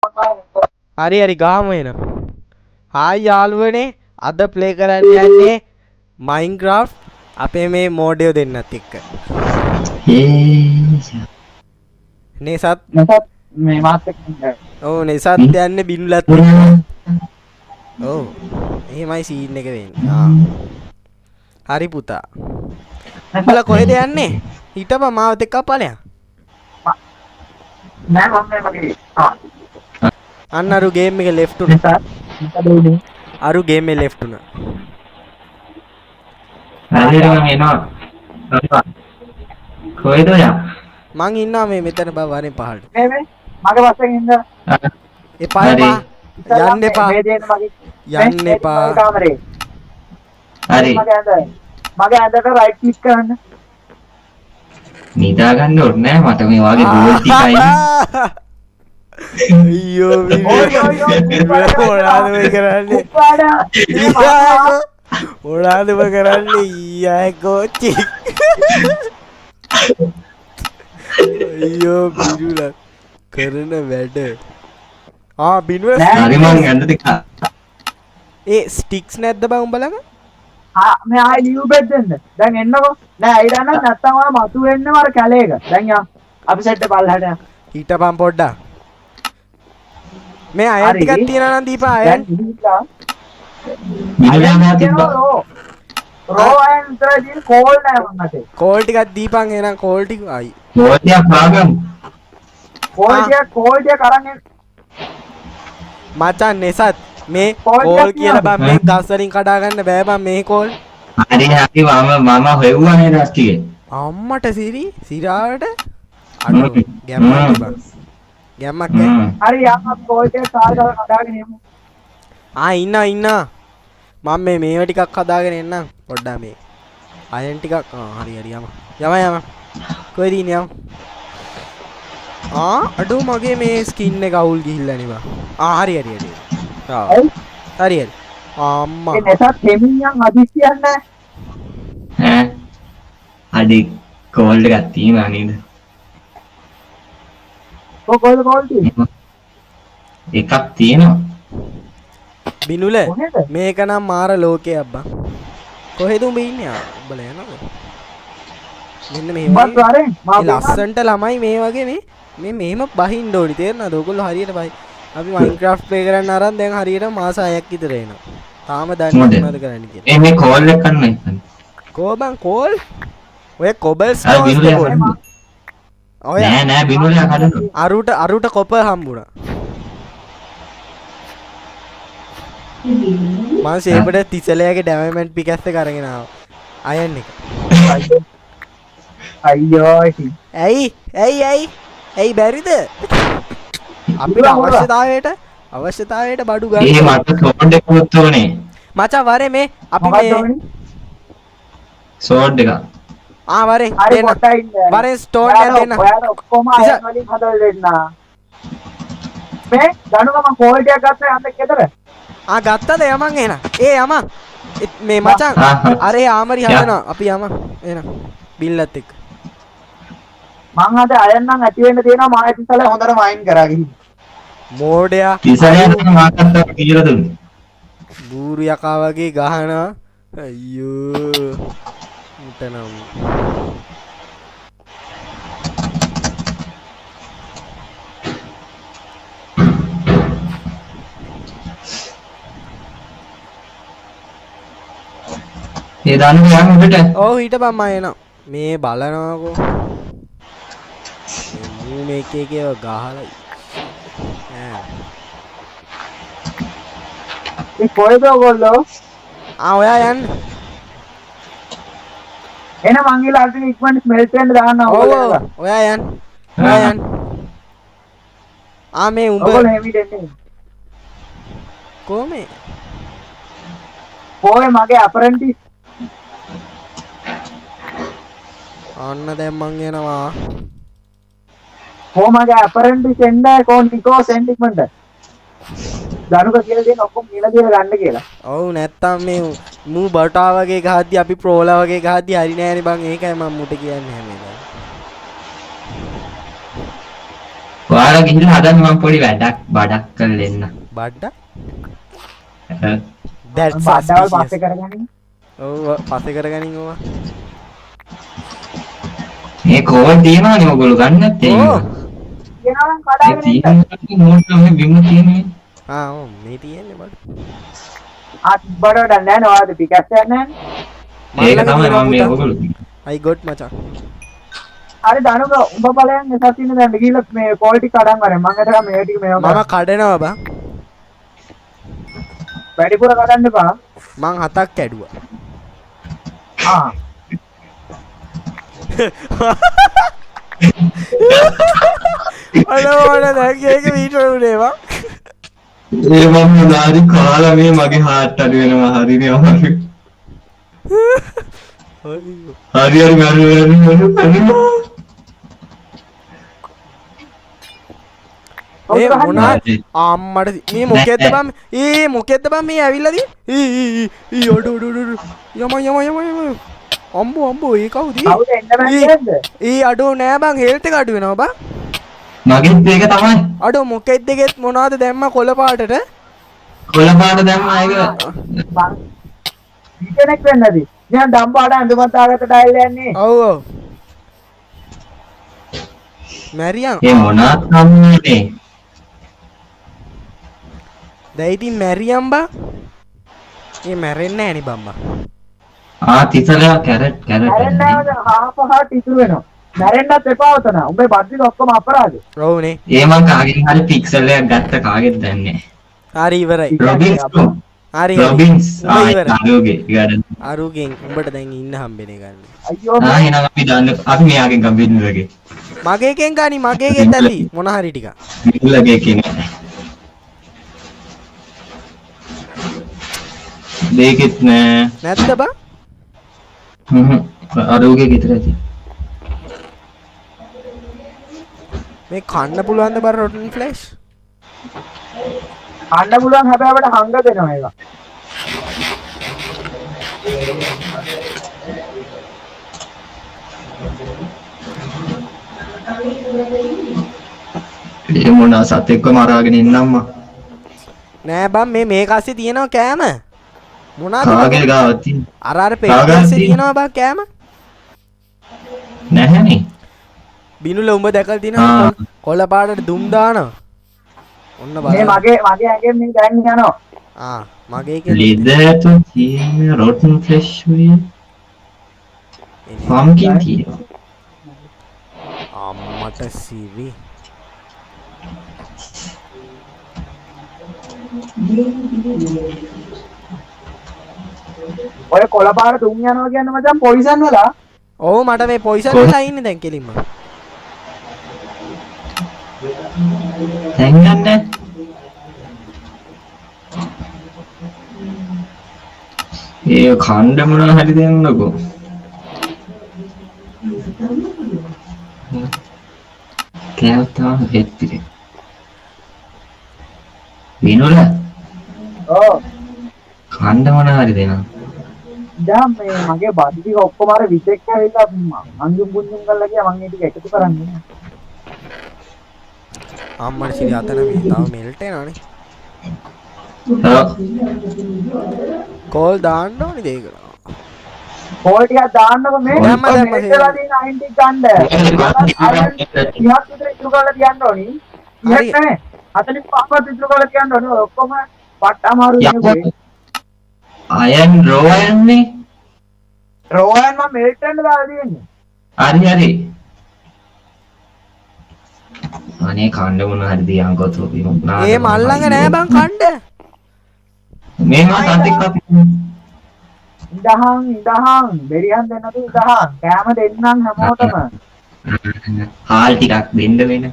හරි හරි ගාමු එන. හායි යාළුවනේ අද ප්ලේ කරන්න යන්නේ Minecraft අපේ මේ මෝඩයෝ දෙන්නත් එක්ක. නේසත් මේ මාත් එක්ක ඉන්න. ඔව් නේසත් යන්නේ බිනුලත් එක්ක. ඔව් එහෙමයි සීන් එක වෙන්නේ. හරි පුතා. උඹලා කොහෙද යන්නේ? හිටපන් මාවත් එක්ක ඵලයන්. නෑ මම මගේ අන්න අරු ගේම් එක ලෙෆ්ට් උනා. අරු ගේම් එක ලෙෆ්ට් උනා. හරියට මම එනවා. කොහෙද යා? මං ඉන්නවා මේ මෙතන බා වරෙන් පහළට. මේ මගේ පස්සෙන් ඉන්න. එපා එපා. යන්න එපා. යන්න එපා. කාමරේ. හරි. මගේ ඇඳට රයිට් ක්ලික් කරන්න. නිදා ගන්න ඕනේ නෑ මට මේ වගේ දුර ටිකයි. අයියෝ මොනවාද මේ කරන්නේ? මොනවාද මේ කරන්නේ? ඊයා කොච්චි. අයියෝ බිනුලා කරන වැඩ. බිනුව හරි මං යන්න ටික. ඒ ස්ටික්ස් නැද්ද බං උඹලම? මේ ආයි ලියු බෙඩ් දෙන්න. දැන් එන්නකෝ. නෑ අයිඩා නම් නැත්තම් ඔයා මතු වෙන්නේ මර කැලේක. දැන් යා. අපි සෙට් එක පල්ලහට යන්න. හිටපන් පොඩ්ඩක්. මේ අයන් ටිකක් තියනවා නම් දීපන් අයන්. මිනිහා මා තිබ්බා. රෝ අයන් විතරයි තියෙන්නේ කෝල් නෑ මන්නට. කෝල් ටිකක් දීපන් එහෙනම් කෝල් ටික ආයි. මොකක්ද පාගම්? කෝල් ටික අරන් එන්න. මචන් නෙසත් මේ කෝල් කියලා බම් මේ ගස් වලින් කඩා ගන්න බෑ බම් මේ කෝල්. හරි හරි මම හොයුවා නේද ටිකේ. අම්මට සිරාවට අඩෝ ගැම්මක් බං. ගැම්මක් ඈ. හරි යන්න අපි කෝල් ටික සාල් කරලා කඩාගෙන එමු. ඉන්න. මම මේව ටිකක් හදාගෙන එන්නම් පොඩ්ඩක් මේ. අයන් ටිකක් හරි යම. කොහෙද ඉන්නේ යම. අඩෝ මගේ මේ ස්කින් එක අවුල් ගිහිල්ලා නේ බං. හරි. හරි. අම්මා. ඒ නැසත් දෙමියන් අදිස්සියක් නැහැ. ඈ අඩි කෝල් එකක් තියෙනවා නේද? කොහොමද කෝල් තියෙන්නේ? එකක් තියෙනවා. බිනුල මේක නම් මාර ලෝකයක් බං. කොහෙද උඹ ඉන්නේ? උඹලා යනවද? මෙන්න මේ වගේ ලස්සන්ට ළමයි මේ වගේ මේ මෙහෙම බහින්න ඕනි තේරෙනවද? ඔයගොල්ලෝ හරියට බහි. අපි Minecraft play කරන්න අරන් දැන් හරියට මාස 6ක් විතර එනවා. තාම දන්නේ මොනවද කරන්න කියලා. මේ කෝල් එක කරන්න ඉතින්. කොබන් කෝල්? ඔය කොබල්ස්ටෝන්ස් කෝල්. ඔය නෑ බිනුලයා කඩන. අරුට කොප හම්බුණා. මම සේපට තිසලයාගේ ඩැමන්ඩ් පිකස් එක අරගෙන ආවා. අයන් එක. අයියෝ ඇයි බැරිද? අපිට අවශ්‍යතාවයට බඩු ගන්න. ඒ මට සෝඩ් එකක් උත්තෝනේ. මචං වරේ මේ අපි මේ සෝඩ් එක. වරේ හරි දෙන්න. කොටයි ඉන්න. වරේ ස්ටෝන් එක දෙන්න. ඔයාලා ඔක්කොම අයන් වලින් හදලා දෙන්න. මේ දනුක මම කෝල් ටිකක් ගත්තා යන්න කෙතර? ගත්තද යමන් එහෙනම්. යමන්. මේ මචං අරේ ආමරි හදනවා. අපි යමන්. එහෙනම් බිල්ලත් එක්ක. මං අද අයන් නම් ඇති වෙන්න තියෙනවා මම ඉතින්සල හොඳට වයින් කරා ගිහින්. මෝඩයා තිසලයා නම් මාකට්ට කියලා දුන්නේ. බූරු යකා වගේ ගහනවා. අයියෝ. මුතනම්. ඒ දන්නේ යන්න උඩට. ඔව් හිටපන් මම එනවා. මේ බලනවාකෝ. මූ මේක එකේව ගහලා. මේ කොහෙද ඔයගොල්ලෝ? ඔයා යන්න. එන මං ගිහලා අල්ටින් ඉක්මනට ස්මෙල්ට් වෙන්න දාන්න ඕගොල්ලෝ. ඔයා යන්න. මේ උඹ ඔයගොල්ලෝ හැමිට එන්නේ. කොහමද? කොහේ මගේ අපරෙන්ටිස් අන්න දැන් මං එනවා. මගේ අපරෙන්ටිස් එන්නේ නිකෝ සෙන්ටිමන්ට්. දනුක කියලා දෙන ඔක්කොම කියලා ගන්න කියලා. ඔව් නැත්තම් මේ මූ බටා වගේ ගහද්දි අපි ප්‍රෝලා වගේ ගහද්දි හරි නෑනේ බං. ඒකයි මම මුට කියන්නේ හැමදාම. ඔයාලා ගිහිල්ලා හදන්න මම පොඩි වැඩක් බඩක් කරලා එන්න. බඩ අ, that's බඩවල් suspicious. පස්සේ කරගනින්. ඔව් පස්සේ කරගනින් ඕවා. මේ කෝල් තියනවානේ ඔයගොල්ලෝ ගන්න නැත්තේ. ඕ කියනවා නම් ඒ කඩාගෙන ඉන්න. තියෙන මොකක්ද මේ බිම තියෙන්නේ? ආ ඔව් මේ තියෙන්නේ බඩ. බඩ නෑ නෝවාද පිකස් යන්නේ. ඒක මල්ලගේ තමයි තියෙනවා මම මේ පුතා. ඔයගොල්ලෝ I got මචං. හරි දනුක උඹ බලයන් එසත් ඉන්න දැන් ගිහිල්ලා මේ කෝල් ටික කඩන් වරෙන් මම හිතලා මේ ටික මේව මම කඩනවා බං. වැඩිපුර කඩන්න එපා. මං 7ක් කැඩුවා. ආ අනේ දැන් ඒක වීඩියෝ උනේ බං. ඒ මම නාදි කාලා මේ මගේ හાર્ට් අඩු වෙනවා හරිනේ අමාරු. හරි ඒ මොනා අම්මට මේ මොකෙද්ද බං ඒ මොකෙද්ද බං මේ ඇවිල්ලා දී ඊ ඔඩ යම අම්බෝ ඒ කවුද කවුද එන්න බැන්නේද? ඒ අඩෝ නෑ බං හෙල්ත් එක අඩු වෙනවා බං මගෙත් ඒක තමයි අඩෝ මොකෙද්ද දෙකෙත් මොනවද දැම්ම කොළ පාටට කොළ පාට දැම්මා ඒක බං ඊකෙනෙක් වෙන්නදී. දැන් ඩම්බාට අඳුමත් ආගත ඩයල් යන්නේ. ඔව් ඔව් මැරියන් ඒ මොනාත් නම්නේ දැන් ඉතින් මැරියන් බං ඒ මැරෙන්නේ නෑනේ බම්බා තිසලා කැරට් මැරෙන්නේ නැහැ දැන් හාපහට ඉතුරු වෙනවා. මැරෙන්නත් එපා උතන. උඹේ බද්ධික ඔක්කොම අපරාධේ. ඔව්නේ ඒ මං කාගෙන් හරි පික්සල් එකක් ගත්ත කාගෙත් දන්නේ හරි ඉවරයි රොබින්ස් හරි රොබින්ස් ඉවරයි. ආයෝගේ ගඩන් අරුගෙන් උඹට දැන් ඉන්න හම්බෙන්නේ ගන්න අයියෝ එහෙනම් අපි දන්න අපි මෙයාගෙන් ගම්බින්දුවගේ මගේ එකෙන් ගනි මගේ එකෙන් ඇති මොන හරි ටික මිල්ලගේ කෙනෙක් දෙකෙත් නෑ නැත්ද බං අරෝගේ ගෙතර ඇති මේ කන්න පුළුවන්ද බර රොටන් ෆ්ලෑෂ් අන්න පුළුවන් හැබැයි අපිට හංග දෙනවා ඒක. ඒ මොන සතෙක්ව මරාගෙන ඉන්නම්මා නෑ බං මේ කස්සේ තියෙනවා කෑම මොනවද කාගේ ගාව තියෙන අර පෙට්ටියේ තියෙනවා බං කෑම නැහැනේ බිනුල උඹ දැකලා තියෙනවා කොළ පාටට දුම් දානවා ඔන්න මේ බලන්න මගේ ඇඟෙන් මේ දැන් යනවා. ආ මගේ එකේ ලෙදරට තියෙන රොටන් ෆ්ලෙෂ් වේ පම්කින් තියෙනවා අම්මට සිවි ඔය කොළපාර තුන් යනවා කියන්නේ මචං පොයිසන් වල. ඔව් මට මේ පොයිසන් වෙලා ඉන්නේ දැන් කෙලින්ම දැන් ගන්න ඒ කණ්ඩ මොනවා හරි දෙන්නකෝ කෑවතා හෙත්තිරේ විනුල ඔව්. කණ්ඩ මොනවා හරි දෙනවා දැන් මේ මගේ බද්ධික ඔක්කොම අර විසෙක් ඇවිල්ලා අංජුම් පුංජුම් කරලා ගියා මම ඒ ටික එකතු කරන්නේ. අම්මට සිරි අතන මේ තව මෙල්ට් එනවනේ කෝල් දාන්න ඕනේ දෙයකට කෝල් ටිකක් දාන්නකො මේ. දැම්ම, දැම්ම, මෙතලා තියෙන 90 ගන්න. ඉහත් විතර ඉතුරු කරලා තියන්න ඕනි. හරි. ඉහත් නේ. 45ක් ඉතුරු කරලා තියන්න ඕනි. ඔය ඔක්කොම වට අමාරු ඉන්නේ. අයන් රෝයන්නේ රෝයන් මම මෙල්ට් වෙන්න දාලා තියෙන්නේ. හරි අනේ කණ්ඩ මොනවා හරි දියන්කො තෝපි මොනවා ඒ මල්ලඟ නෑ බං කණ්ඩ මේ මා සතෙක් අපි ඉඳහන් බෙරියන් දෙන්න තු ඉඳහන් කෑම දෙන්නම් හැමෝටම. හාල් ටිකක් දෙන්න වෙන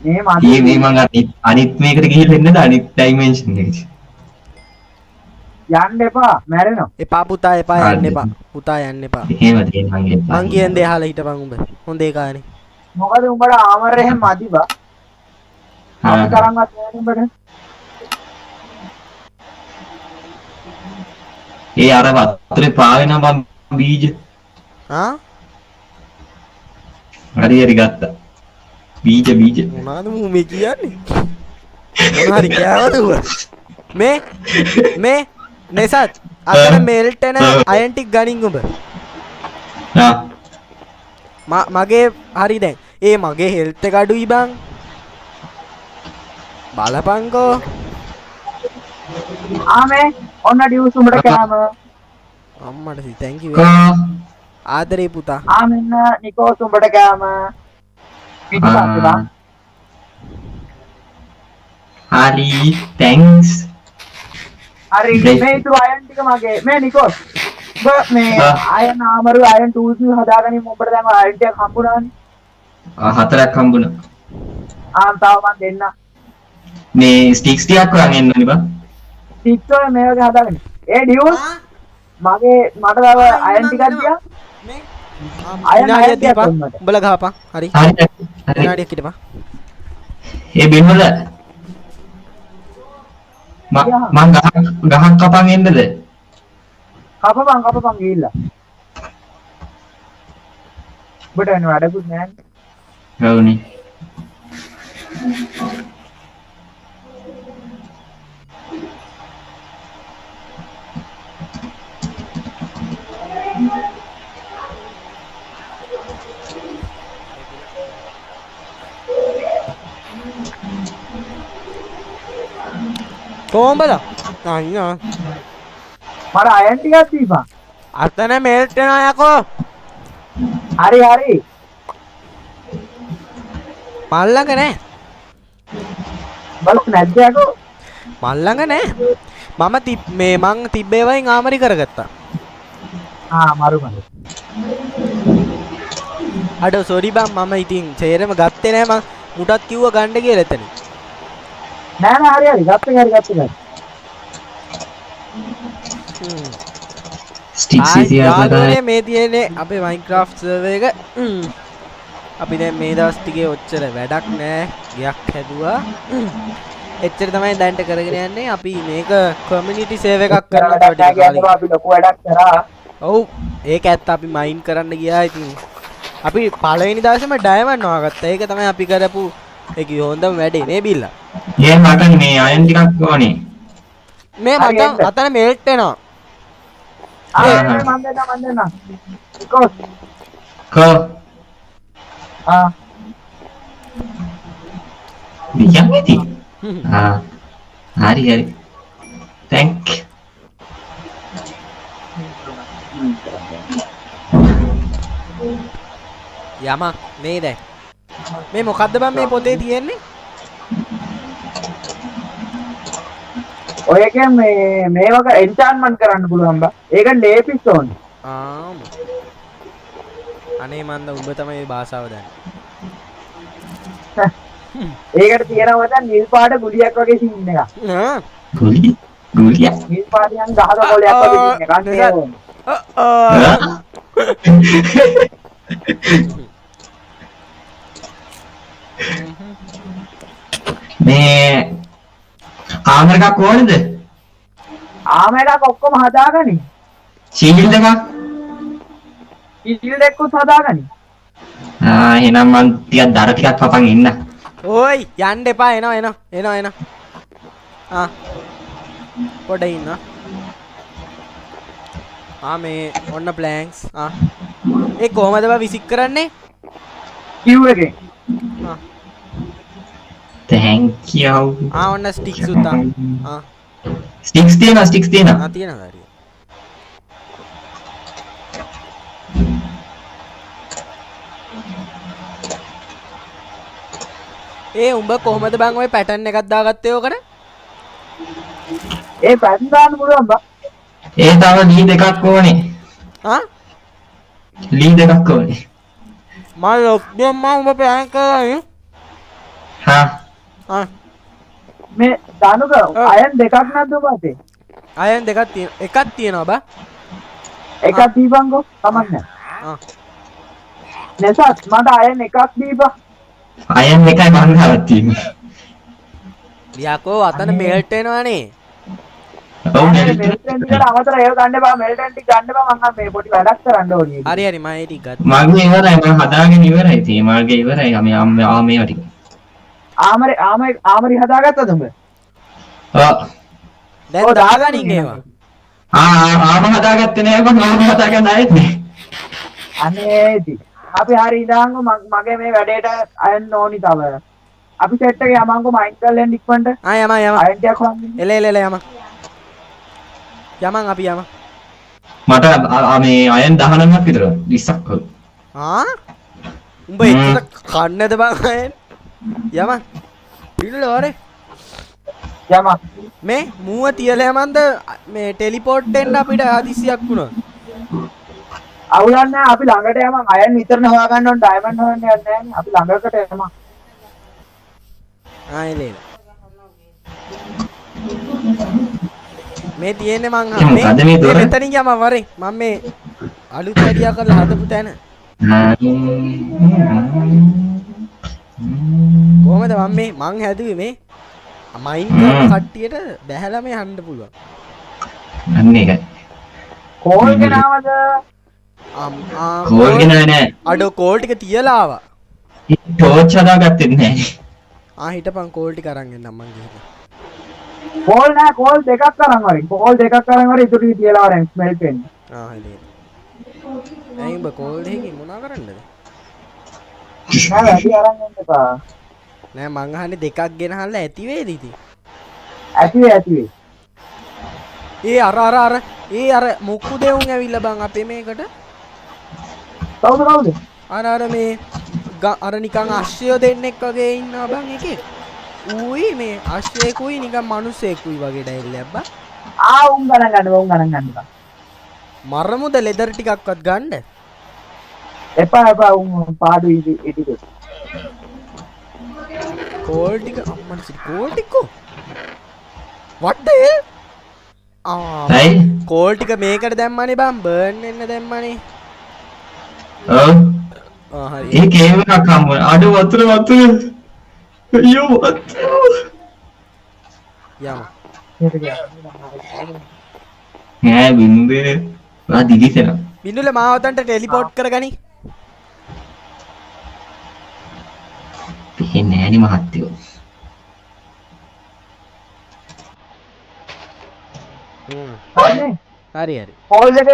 මේ මේ මං අනිත් මේකට ගිහින් එන්නද අනිත් ඩයිමෙන්ෂන් එකට යන්න එපා මැරෙනවා. එපා පුතා එපා යන්න එපා පුතා යන්න එපා එහෙම දෙන්න මං කියන්නේ අහලා හිටපන් උඹ හොඳේ කානේ මොකද උඹට ආමර එහෙම මදි බා. අපි තරම්වත් නෑ උඹට. ඒ අර වතුරේ පාවෙන බම් බීජ ආ හරි ගත්තා. බීජ. මොනවාද මූ මේ කියන්නේ? මොනවා හරි කෑවද උඹ? මේ නෙසත් අතන මෙල්ට් එන අයන් ටික ගනින් උඹ. මගේ හරි දැන්. ඒ මගේ හෙල්ත් එක අඩුයි බං. බලපංකෝ. ආමේ ඔන්න ඩියුස් උඹට කෑම. අම්මට සි thank you. ආදරේ පුතා. ආමෙන්න නිකෝස් උඹට කෑම. පිටිපස්සේ බං. හරි thanks. හරි මේ ඉතුරු අයන් ටික මගේ. මේ නිකෝස්. ඔබ මේ අයන් ආමරු අයන් ටූල්ස් හදාගනින් උඹට දැන් අයන් ටික හම්බුණානේ. 4ක් හම්බුණා. තාව මන් දෙන්න. මේ ස්ටික්ස් ටිකක් වරන් එන්න ඕනි බං. ස්ටික්ස් වල මේ වගේ හදාගන්න. ඒ ඩියුස් මගේ මට තව අයන් ටිකක් දියා. අයන් විනාඩියක් දීපන්. උඹලා ගහපන්. හරි. විනාඩියක් හිටපන්. ඒ බින්වල මං ගහක් කපන් එන්නද? කපපන් ගිහිල්ලා. ඔබට එන වැඩකුත් නැහැ. ඔව්නේ. කොහොමද? අයියා. මට අයන් ටිකක් දීපන්. අතන මෙල්ට් වෙනවා යකෝ. හරි. මල්ලඟ නෑ. බලන්න නැද්ද යකෝ? මල්ලඟ නෑ. මං තිබ්බේ වයින් ආමරි කරගත්තා. මරු. අඩෝ සෝරි බං මම ඉතින් සේරම ගත්තේ නෑ මං මුටත් කිව්ව ගන්න කියලා එතන. නෑ හරි ගත්තේ. යාළුවනේ මේ තියෙන්නේ අපේ Minecraft server එක. අපි දැන් මේ දවස් ටිකේ ඔච්චර වැඩක් නෑ. ගයක් හැදුවා. එච්චර තමයි දැන්ට කරගෙන යන්නේ. අපි මේක community save එකක් කරනවා. අපි ලොකු වැඩක් කරා. ඔව් ඒක ඇත්ත අපි මයින් කරන්න ගියා ඉතින්. අපි පළවෙනි දවසේම ඩයමන්ඩ් හොයාගත්තා. ඒක තමයි අපි කරපු ඒකේ හොඳම වැඩේ නේ බිල්ලා. මට මේ අයන් ටිකක් ඕනේ. මේ මට අතන මෙල්ට් වෙනවා. මන් දෙන්න. නිකෝස්. වියන්විති. හරි. thank you. යමක් මේ දැන් මේ මොකද්ද බං මේ පොතේ තියෙන්නේ? ඔයකෙන් මේ වගේ එන්චාන්ට්මන්ට් කරන්න පුළුවන් බා. ඒක ලේපිස් ඕනේ. අනේ මන්ද උඹ තමයි මේ භාෂාව දන්නේ. ඒකට තියෙනවා දැන් නිල් පාට ගුලියක් වගේ සීන් එකක්. ගුලියක්. නිල් පාටියන් ගහක කොලයක් වගේ සීන් එකක්. මේ ආමර එකක් ඕනේද? ආමර එකක් ඔක්කොම හදාගනි. ෂීල්ඩ් එකක්? ෂීල්ඩ් එකකුත් හදාගනි. එහෙනම් මං ටිකක් දර ටිකක් පපන් ඉන්න. ඕයි යන්න එපා එනවා. පොඩ ඉන්න. මේ ඔන්න ප්ලෑන්ක්ස්. ඒ කොහමද බා විසික් කරන්නේ? කිව් එකෙන්. thank you. ඔන්න ස්ටික්ස් උතා. ස්ටික්ස් තියෙනවා. තියෙනවා හරි. උඹ කොහමද බං ඔය පැටර්න් එකක් දාගත්තේ ඕකට? ඒ පැටර්න් දාන්න පුළුවන් බා. ඒ තව ලී දෙකක් ඕනේ. ලී දෙකක් ඕනේ. මම ලොක්ඩවුන් උඹ ප්ලෑන් කරන්නේ. මේ දානුක අයන් දෙකක් නැද්ද ඔබ අතේ? අයන් දෙකක් තියෙනවා. එකක් තියෙනවා බා. එකක් දීපන්කෝ. කමන්නේ. නැසත් මට අයන් එකක් දීපන්. අයන් එකයි මං ගාවත් තියෙන්නේ. යකෝ අතන මෙල්ට් වෙනවනේ. ඔව් මෙල්ටන් ටිකට අමතර ඒව ගන්න බා මෙල්ටන් ටික ගන්න බා මං මේ පොඩි වැඩක් කරන්න ඕනේ. හරි හරි මම ඒක ගත්තා. මගේ ඉවරයි මම හදාගෙන ඉවරයි ඉතින් මගේ ඉවරයි මේවා ටික ආමරි හදාගත්තද උඹ? දැන් දාගනින් ඒවා. ආම හදාගත්තේ නෑ මම ආම හදාගන්න ආයෙත් නෑ අනේ ඉතින් අපි හරි ඉඳන්කො මගේ මේ වැඩේට අයන්න ඕනි තව. අපි සෙට් එකේ යමන්කො මයින්ඩ් කරලා එන්න ඉක්මනට. ආ යම අයන් ටිකක් හොයන්න. එල යම. යමන් අපි යම. මට මේ අයන් 19ක් විතර 20ක් වගේ ආ උඹ එතන කන්නද බං අයන් යම පිළිල වරේ යම මේ මූව තියලා යමන්ද මේ ටෙලිපෝට් වෙන්න අපිට හදිසියක් වුණා. අවුලක් නැහැ අපි ළඟට යමන් අයන් විතරනේ හොයාගන්න ඕන ඩයමන්ඩ් හොයන්න යන්නේ නැහැ අපි ළඟකට යමන්. ආ එල මේ තියෙන්නේ මං මොකද මේ දොර? මෙතනින් යම වරේ මම මේ අලුත් වැඩියා කරලා හදපු තැන කොහමද මං හැදුවේ මේ මයින්ක්‍රාෆ්ට් කට්ටියට බැහැලා මේ යන්න පුළුවන්. අන්න ඒකයි කෝල් ගෙනාවද? කෝල් ගෙනාවේ නෑ අඩෝ කෝල් ටික තියලා ආවා. ටෝච් හදාගත්තේ නෑ හිටපන් කෝල් ටික අරන් එන්නම් මං ගිහින්. කෝල් නෑ කෝල් දෙකක් අරන් වරින් කෝල් දෙකක් අරන් වරින් ඉතුරු ටික තියලා වරෙන් ස්මෙල්ට් වෙන්නේ. හරි. ඇයි උඹ කෝල් දෙකකින් මොනා කරන්නද? නෑ වැඩි අරන් එන්න එපා. නෑ මං අහන්නේ දෙකක් ගෙනහල්ලා ඇති වේද ඉතින්? ඇති වේ. ඒ අර මුක්කු දෙවුන් ඇවිල්ලා බං අපේ මේකට. කවුද? අර මේ අර නිකන් අශ්වය දෙන්නෙක් වගේ ඉන්නවා බං එකේ. ඌයි මේ අශ්වයෙකුයි නිකන් මිනිස්සෙකුයි වගේ ඩයිල්ලක් බං. උන් ගණන් ගන්න බා. මරමුද ලෙදර් ටිකක්වත් ගන්න? එපා උන් පාඩු ඉතිරි. කෝල් ටික අම්මන් සිට කෝල් ටිකෝ. what the hell? කෝල් ටික මේකට දැම්මනේ බං බර්න් වෙන්න දැම්මනේ. හරි. ඒ කේම එකක් හම්බ වුණා. අඩ වතුර. අයියෝ වතුර. යම. නෑ බින්දුවේ. වා දිගිසෙන. බින්දුල මාවතන්ට ටෙලිපෝට් කරගනි. පේන්නේ නෑනේ මහත්තයෝ. හරි. කෝල් එක